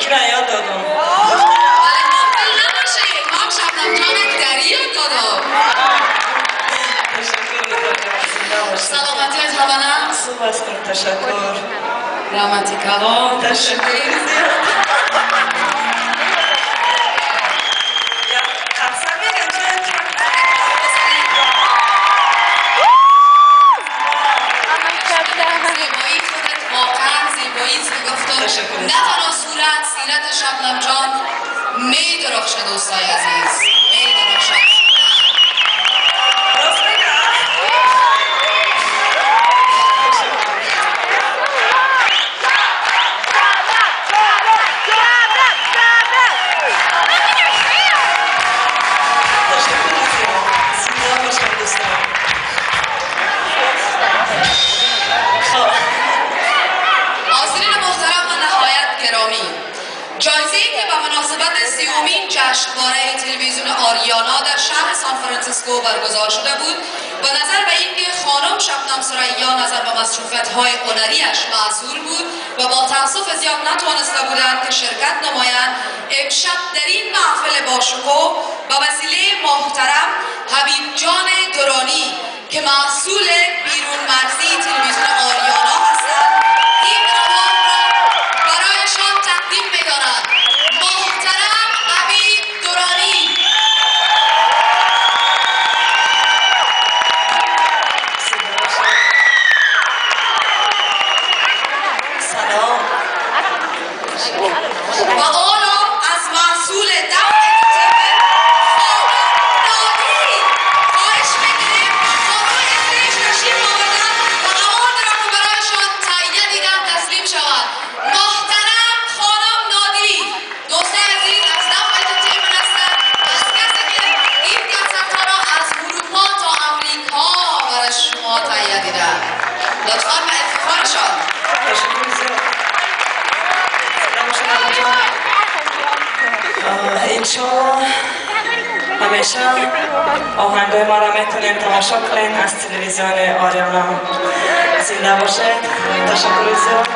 اینو یاد دادم. ولی نباشه ما هم شبنم جان دری یاد دادم. سلامتی از هوانم خوب هستم، تشکر. رحمتی کلام تشکر زیاد. زیبایی خودت واقعا زیبایی گفتم نه تنها صورت سیرت شبنم جان می درخشه دوستای عزیز می درخشه. جایزه‌ای که به مناسبت 30مین جشنواره تلویزیون آریانا در شهر سان فرانسیسکو برگزار شده بود با نظر به اینکه خانم شبنم ثریا نظر به مصروفیت‌های هنری‌اش معذور بود و با تأسف زیاد نتوانسته بودند که شرکت نمایند، امشب در این محفل باشکوه به وسیله محترم حبیب جان درانی که مسئول بیرون مرزی تلویزیون آریانا هستند این انعام را برایشان تقدیم می‌دارند. محترم حبیب درانی. سلام. و آنها از مسئول دفع انترتینمنت خانم نادری خواهش می‌کنیم تا روی استیج تشریف آوردن و مواد را که برایشان تهیه دیدن تسلیم شود. محترم خانم نادری دوستان عزیز از دفع انترتینمنت هستند و از کسی که این کنسرت‌ها را از اروپا تا امریکا برای شما تهیه دیدن. لطفاً به افتخارشان. تشکر زیاد. انشالله همیشه آهنگای ما را میتونین تماشا کنین از تلویزیون آریانا. زنده باشید. تشکر زیاد.